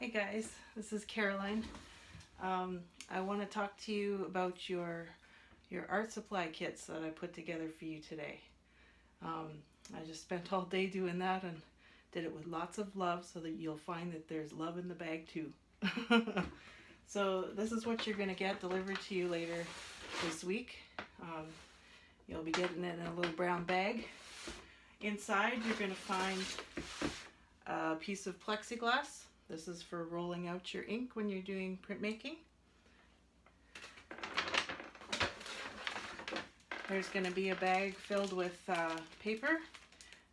Hey guys, this is Caroline. I want to talk to you about your art supply kits that I put together for you today. I just spent all day doing that and did it with lots of love so that you'll find that there's love in the bag too. So this is what you're going to get delivered to you later this week. You'll be getting it in a little brown bag. Inside you're going to find a piece of plexiglass. This is for rolling out your ink when you're doing printmaking. There's going to be a bag filled with paper.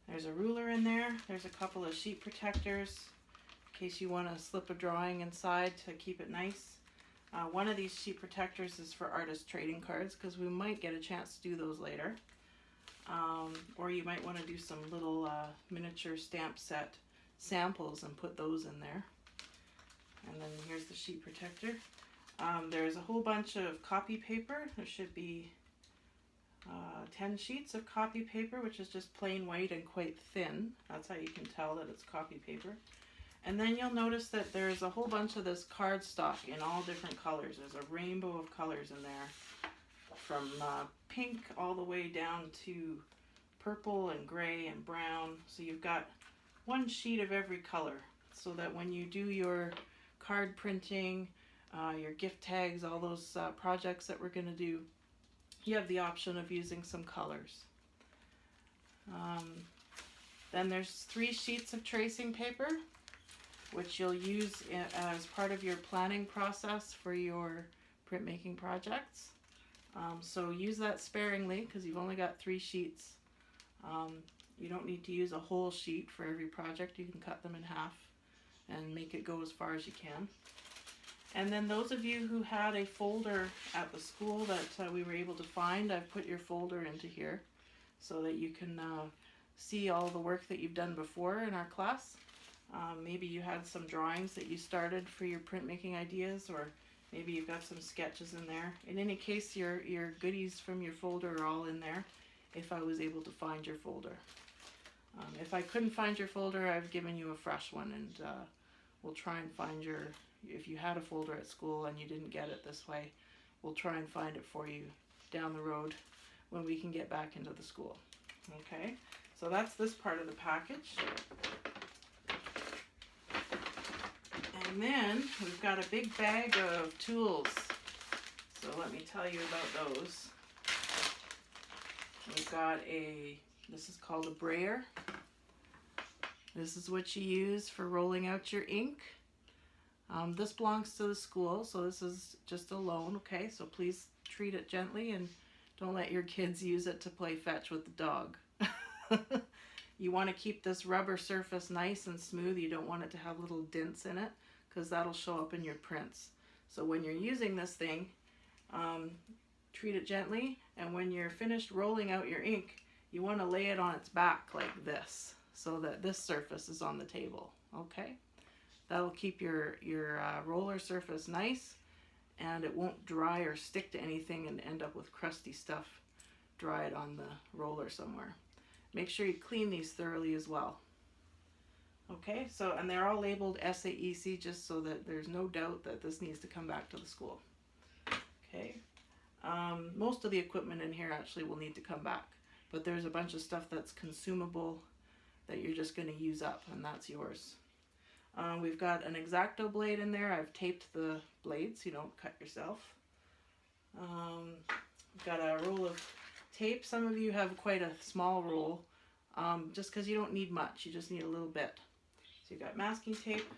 There's a ruler in there. There's a couple of sheet protectors in case you want to slip a drawing inside to keep it nice. One of these sheet protectors is for artist trading cards because we might get a chance to do those later. Or you might want to do some little miniature stamp set samples and put those in there. And then here's the sheet protector. There's a whole bunch of copy paper. There should be 10 sheets of copy paper, which is just plain white and quite thin. That's how you can tell that it's copy paper. And then you'll notice that there's a whole bunch of this cardstock in all different colors. There's a rainbow of colors in there, from pink all the way down to purple and gray and brown. So you've got one sheet of every color, so that when you do your card printing, your gift tags, all those projects that we're going to do, you have the option of using some colors. Then there's 3 sheets of tracing paper, which you'll use as part of your planning process for your printmaking projects. So use that sparingly because you've only got 3 sheets. You don't need to use a whole sheet for every project. You can cut them in half and make it go as far as you can. And then those of you who had a folder at the school that we were able to find, I've put your folder into here so that you can see all the work that you've done before in our class. Maybe you had some drawings that you started for your printmaking ideas, or maybe you've got some sketches in there. In any case, your goodies from your folder are all in there if I was able to find your folder. If I couldn't find your folder, I've given you a fresh one, and we'll try and find if you had a folder at school and you didn't get it this way, we'll try and find it for you down the road when we can get back into the school. Okay, so that's this part of the package. And then we've got a big bag of tools. So let me tell you about those. We've got this is called a brayer. This is what you use for rolling out your ink. This belongs to the school, so this is just a loan, okay? So please treat it gently and don't let your kids use it to play fetch with the dog. You want to keep this rubber surface nice and smooth. You don't want it to have little dents in it because that'll show up in your prints. So when you're using this thing, treat it gently, and when you're finished rolling out your ink, you want to lay it on its back like this so that this surface is on the table, okay? That'll keep your roller surface nice, and it won't dry or stick to anything and end up with crusty stuff. Dry it on the roller somewhere. Make sure you clean these thoroughly as well. Okay, so, and they're all labeled SAEC just so that there's no doubt that this needs to come back to the school. Okay, most of the equipment in here actually will need to come back, but there's a bunch of stuff that's consumable that you're just going to use up, and that's yours. We've got an X-Acto blade in there. I've taped the blades so you don't cut yourself. We've got a roll of tape. Some of you have quite a small roll, just because you don't need much. You just need a little bit. So you've got masking tape.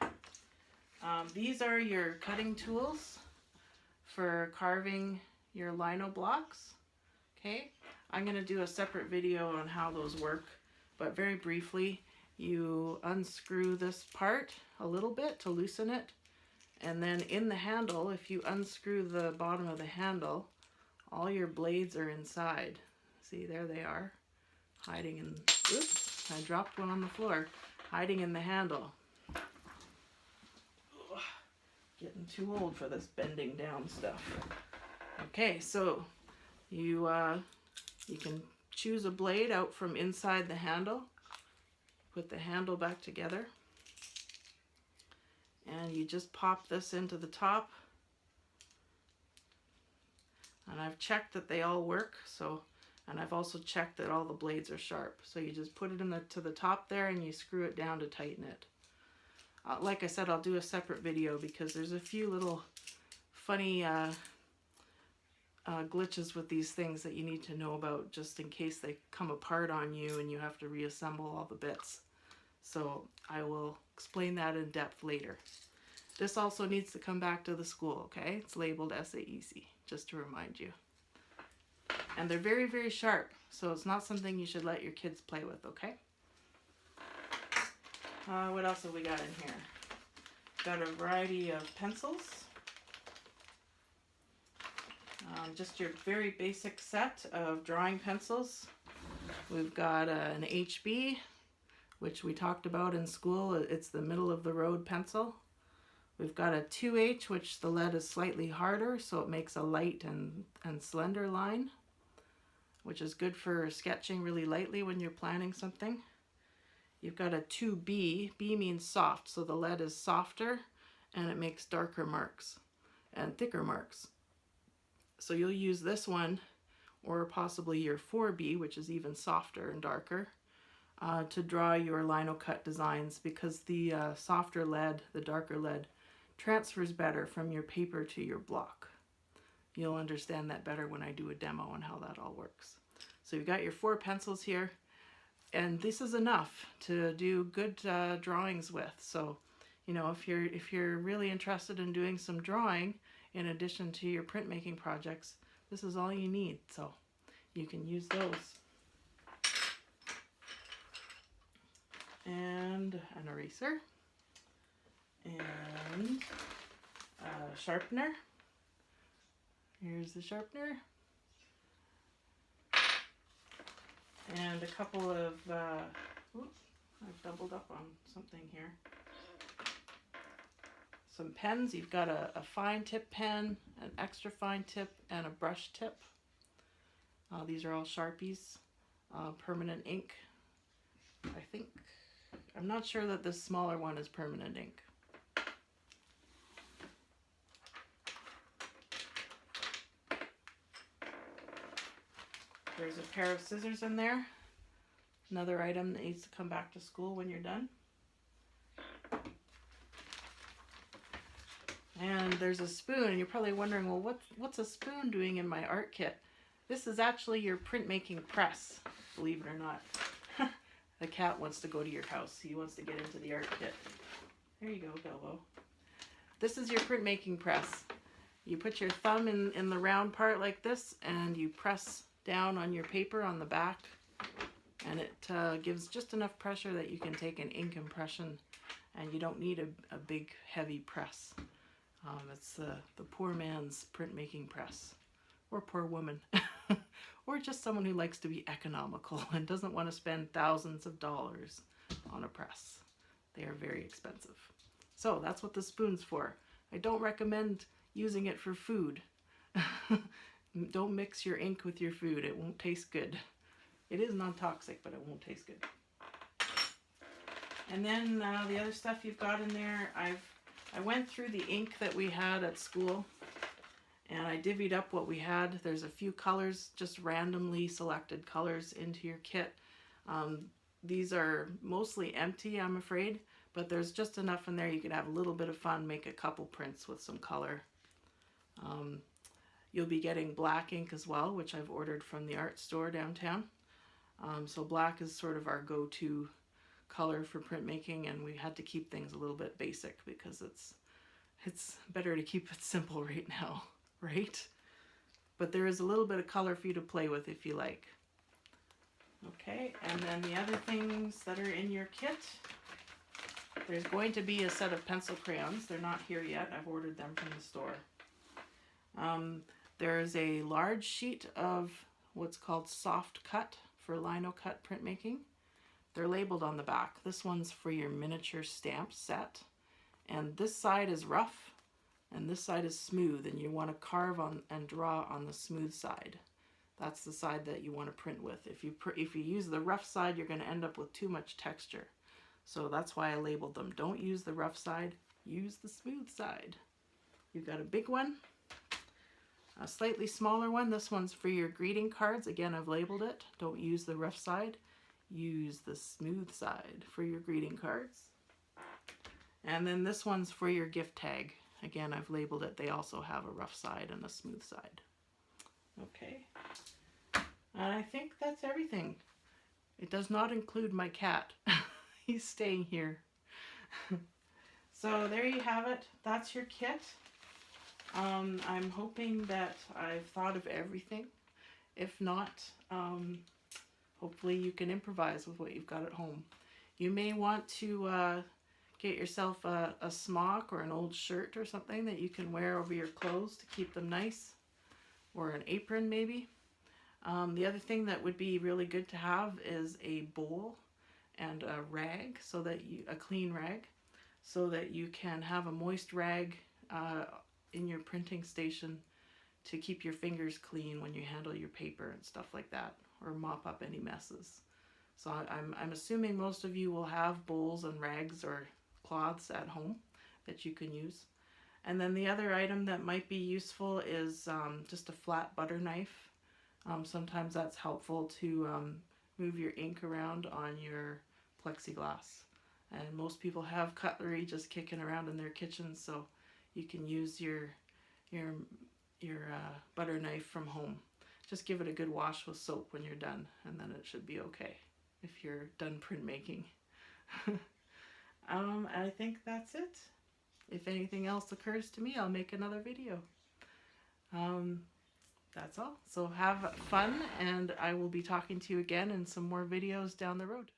These are your cutting tools for carving your lino blocks. Okay, I'm going to do a separate video on how those work, but very briefly, you unscrew this part a little bit to loosen it, and then in the handle, if you unscrew the bottom of the handle, all your blades are inside. See, there they are, hiding in, oops, I dropped one on the floor, hiding in the handle. Ugh, getting too old for this bending down stuff. Okay, so you can choose a blade out from inside the handle. Put the handle back together, and you just pop this into the top. And I've checked that they all work, so, and I've also checked that all the blades are sharp. So you just put it in to the top there and you screw it down to tighten it. Like I said, I'll do a separate video because there's a few little funny glitches with these things that you need to know about just in case they come apart on you and you have to reassemble all the bits. So I will explain that in depth later. This also needs to come back to the school, okay? It's labeled SAEC, just to remind you. And they're very, very sharp, so it's not something you should let your kids play with, okay? What else have we got in here? Got a variety of pencils. Just your very basic set of drawing pencils. We've got an HB, which we talked about in school. It's the middle of the road pencil. We've got a 2H, which the lead is slightly harder, so it makes a light and slender line, which is good for sketching really lightly when you're planning something. You've got a 2B. B means soft, so the lead is softer and it makes darker marks and thicker marks. So you'll use this one, or possibly your 4B, which is even softer and darker, to draw your lino cut designs, because the softer lead, the darker lead, transfers better from your paper to your block. You'll understand that better when I do a demo on how that all works. So you've got your 4 pencils here, and this is enough to do good drawings with. So, you know, if you're really interested in doing some drawing in addition to your printmaking projects, this is all you need. So you can use those. And an eraser. And a sharpener. Here's the sharpener. And a couple of, oops, I've doubled up on something here. Some pens. You've got a fine tip pen, an extra fine tip, and a brush tip. These are all Sharpies. Permanent ink. I'm not sure that this smaller one is permanent ink. There's a pair of scissors in there. Another item that needs to come back to school when you're done. And there's a spoon, and you're probably wondering, well, what's a spoon doing in my art kit? This is actually your printmaking press, believe it or not. The cat wants to go to your house. He wants to get into the art kit. There you go, Belbo. This is your printmaking press. You put your thumb in the round part like this, and you press down on your paper on the back, and it gives just enough pressure that you can take an ink impression, and you don't need a big heavy press. It's the poor man's printmaking press, or poor woman, or just someone who likes to be economical and doesn't want to spend thousands of dollars on a press. They are very expensive. So that's what the spoon's for. I don't recommend using it for food. Don't mix your ink with your food. It won't taste good. It is non-toxic, but it won't taste good. And then the other stuff you've got in there, I went through the ink that we had at school, and I divvied up what we had. There's a few colors, just randomly selected colors into your kit. These are mostly empty, I'm afraid, but there's just enough in there you can have a little bit of fun, make a couple prints with some color. You'll be getting black ink as well, which I've ordered from the art store downtown. So black is sort of our go-to color for printmaking, and we had to keep things a little bit basic because it's better to keep it simple right now, right? But there is a little bit of color for you to play with if you like. Okay, and then the other things that are in your kit, there's going to be a set of pencil crayons. They're not here yet. I've ordered them from the store. There's a large sheet of what's called soft cut for lino cut printmaking. They're labeled on the back. This one's for your miniature stamp set. And this side is rough and this side is smooth, and you want to carve on and draw on the smooth side. That's the side that you want to print with. If you use the rough side, you're going to end up with too much texture. So that's why I labeled them. Don't use the rough side. use the smooth side. You've got a big one, a slightly smaller one. This one's for your greeting cards. Again, I've labeled it. Don't use the rough side. Use the smooth side for your greeting cards. And then this one's for your gift tag. Again, I've labeled it. They also have a rough side and a smooth side. Okay. And I think that's everything. It does not include my cat. He's staying here. So there you have it. That's your kit. I'm hoping that I've thought of everything. If not, hopefully you can improvise with what you've got at home. You may want to get yourself a smock or an old shirt or something that you can wear over your clothes to keep them nice, or an apron maybe. The other thing that would be really good to have is a bowl and a rag, so that a clean rag, so that you can have a moist rag in your printing station to keep your fingers clean when you handle your paper and stuff like that, or mop up any messes. So I'm assuming most of you will have bowls and rags or cloths at home that you can use. And then the other item that might be useful is just a flat butter knife. Sometimes that's helpful to move your ink around on your plexiglass. And most people have cutlery just kicking around in their kitchens, so you can use your butter knife from home. Just give it a good wash with soap when you're done, and then it should be okay if you're done printmaking. I think that's it. If anything else occurs to me, I'll make another video. That's all. So have fun, and I will be talking to you again in some more videos down the road.